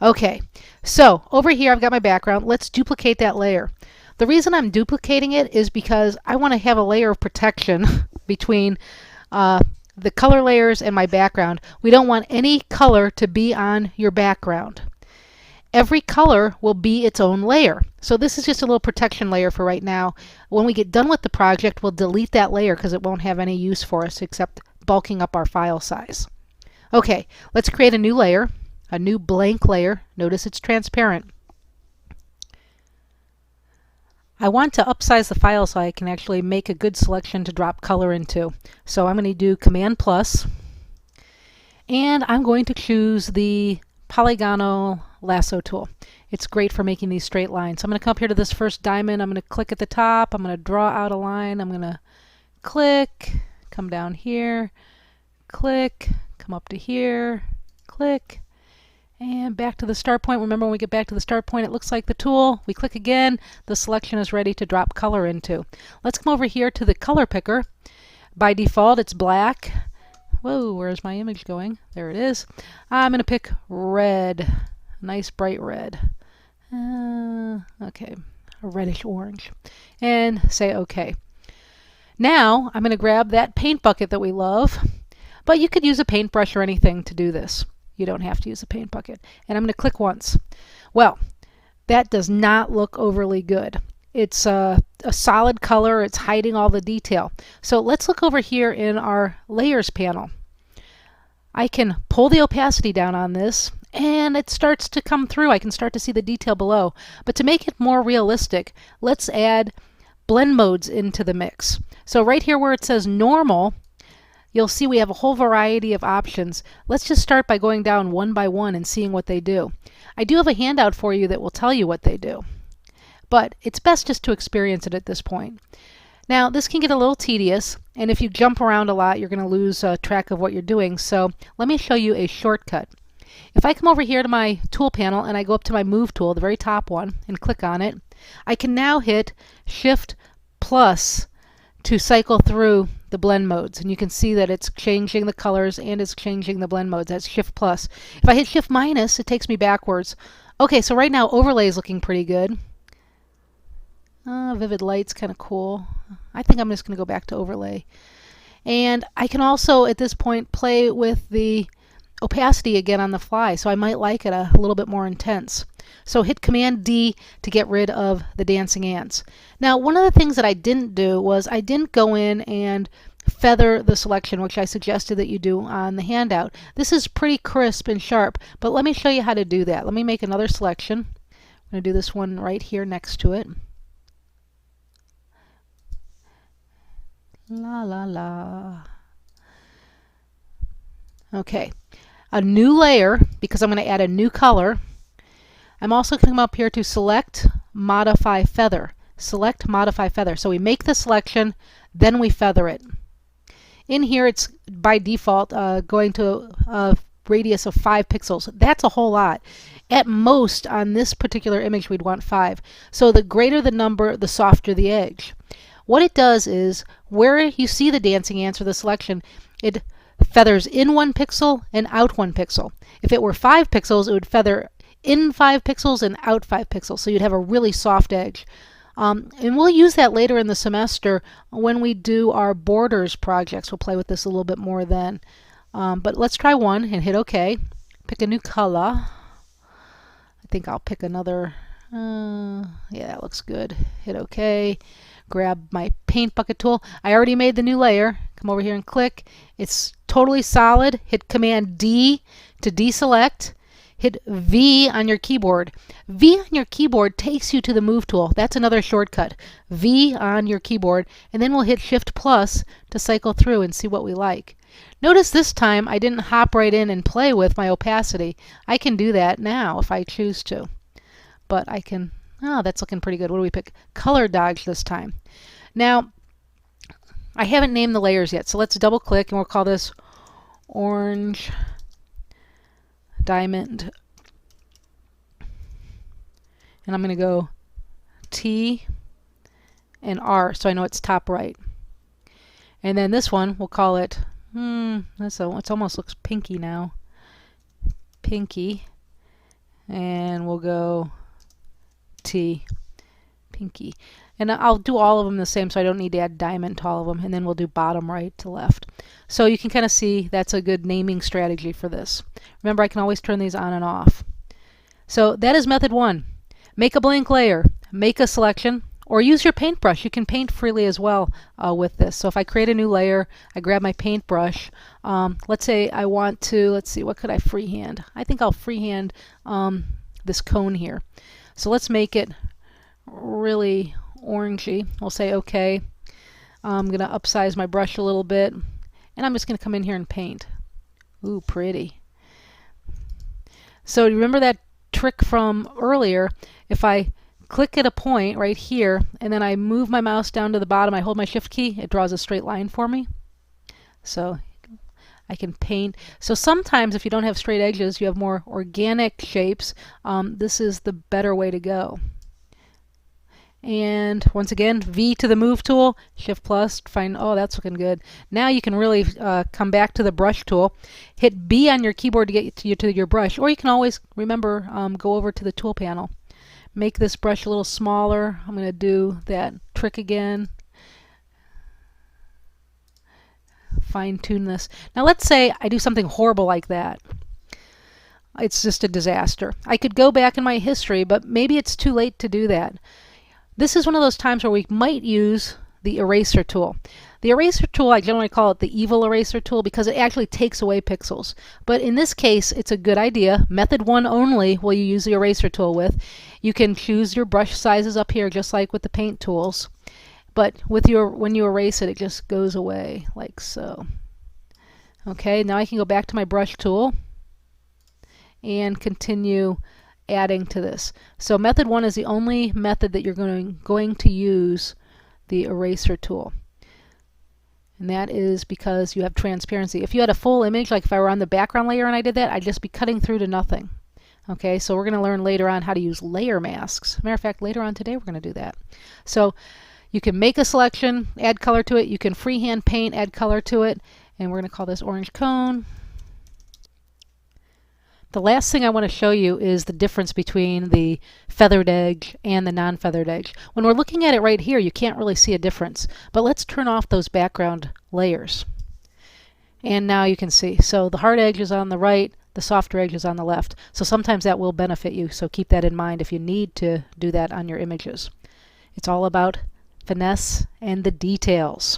Okay, so over here I've got my background. Let's duplicate that layer. The reason I'm duplicating it is because I want to have a layer of protection between the color layers and my background. We don't want any color to be on your background. Every color will be its own layer. So this is just a little protection layer for right now. When we get done with the project, we'll delete that layer because it won't have any use for us except bulking up our file size. Okay, let's create a new layer, a new blank layer. Notice it's transparent. I want to upsize the file so I can actually make a good selection to drop color into. So I'm going to do Command plus, and I'm going to choose the Polygonal Lasso tool. It's great for making these straight lines. So I'm going to come up here to this first diamond. I'm going to click at the top. I'm going to draw out a line. I'm going to click, come down here, click, come up to here, click, and back to the start point. Remember, when we get back to the start point, it looks like the tool. We click again, the selection is ready to drop color into. Let's come over here to the color picker. By default, it's black. Whoa, where's my image going? There it is. I'm going to pick red, nice bright red. Okay, a reddish orange. And say OK. Now I'm going to grab that paint bucket that we love, but you could use a paintbrush or anything to do this. You don't have to use a paint bucket. And I'm going to click once. Well, that does not look overly good. It's a solid color. It's hiding all the detail. So let's look over here in our layers panel. I can pull the opacity down on this and it starts to come through. I can start to see the detail below. But to make it more realistic, let's add blend modes into the mix. So right here where it says normal, you'll see we have a whole variety of options. Let's just start by going down one by one and seeing what they do. I do have a handout for you that will tell you what they do, but it's best just to experience it at this point. Now this can get a little tedious, and if you jump around a lot you're going to lose track of what you're doing, so let me show you a shortcut. If I come over here to my tool panel and I go up to my move tool, the very top one, and click on it, I can now hit Shift plus to cycle through the blend modes, and you can see that it's changing the colors and it's changing the blend modes. That's Shift plus. If I hit Shift minus, it takes me backwards. Okay, so right now overlay is looking pretty good. Vivid light's kind of cool. I think I'm just going to go back to overlay. And I can also at this point play with the opacity again on the fly, so I might like it a little bit more intense. So hit Command D to get rid of the dancing ants. Now one of the things that I didn't do was I didn't go in and feather the selection, which I suggested that you do on the handout. This is pretty crisp and sharp, but let me show you how to do that. Let me make another selection. I'm going to do this one right here next to it. La la la. Okay, a new layer because I'm going to add a new color. I'm also going to come up here to select, modify feather. Select, modify feather. So we make the selection, then we feather it. In here it's by default going to a radius of 5 pixels. That's a whole lot. At most on this particular image we'd want 5. So the greater the number, the softer the edge. What it does is where you see the dancing ants or the selection, it feathers in 1 pixel and out 1 pixel. If it were 5 pixels, it would feather in 5 pixels and out 5 pixels, so you'd have a really soft edge. And we'll use that later in the semester when we do our borders projects. We'll play with this a little bit more then. But let's try one and hit OK. Pick a new color. I think I'll pick another. Yeah, that looks good. Hit OK. Grab my paint bucket tool. I already made the new layer. Come over here and click. It's totally solid. Hit Command D to deselect. Hit V on your keyboard. V on your keyboard takes you to the move tool. That's another shortcut. V on your keyboard, and then we'll hit Shift plus to cycle through and see what we like. Notice this time I didn't hop right in and play with my opacity. I can do that now if I choose to. But I can, oh, that's looking pretty good. What do we pick? Color dodge this time. Now, I haven't named the layers yet, so let's double click and we'll call this orange diamond. And I'm going to go T and R so I know it's top right. And then this one, we'll call it, it almost looks pinky now. Pinky. And we'll go T, pinky. And I'll do all of them the same so I don't need to add diamond to all of them. And then we'll do bottom right to left. So you can kind of see that's a good naming strategy for this. Remember, I can always turn these on and off. So that is method 1. Make a blank layer, make a selection, or use your paintbrush. You can paint freely as well with this. So if I create a new layer, I grab my paintbrush. Let's say I want to, let's see, what could I freehand? I think I'll freehand this cone here. So let's make it really orangey. We'll say okay. I'm going to upsize my brush a little bit, and I'm just going to come in here and paint. Ooh, pretty. So remember that trick from earlier? If I click at a point right here, and then I move my mouse down to the bottom, I hold my shift key, it draws a straight line for me. So I can paint. So sometimes if you don't have straight edges, you have more organic shapes. This is the better way to go. And once again, V to the move tool, Shift plus, find, oh, that's looking good. Now you can really come back to the brush tool. Hit B on your keyboard to get to your brush, or you can always, remember, go over to the tool panel. Make this brush a little smaller. I'm going to do that trick again. Fine tune this. Now let's say I do something horrible like that. It's just a disaster. I could go back in my history, but maybe it's too late to do that. This is one of those times where we might use the eraser tool. The eraser tool, I generally call it the evil eraser tool because it actually takes away pixels. But in this case, it's a good idea. Method 1 only will you use the eraser tool with. You can choose your brush sizes up here just like with the paint tools. But with when you erase it, it just goes away like so. Okay, now I can go back to my brush tool and continue adding to this. So method 1 is the only method that you're going to use the eraser tool. And that is because you have transparency. If you had a full image, like if I were on the background layer and I did that, I'd just be cutting through to nothing. Okay, so we're going to learn later on how to use layer masks. Matter of fact, later on today we're going to do that. So you can make a selection, add color to it. You can freehand paint, add color to it. And we're going to call this orange cone. The last thing I want to show you is the difference between the feathered edge and the non-feathered edge. When we're looking at it right here, you can't really see a difference. But let's turn off those background layers. And now you can see. So the hard edge is on the right, the softer edge is on the left. So sometimes that will benefit you. So keep that in mind if you need to do that on your images. It's all about finesse and the details.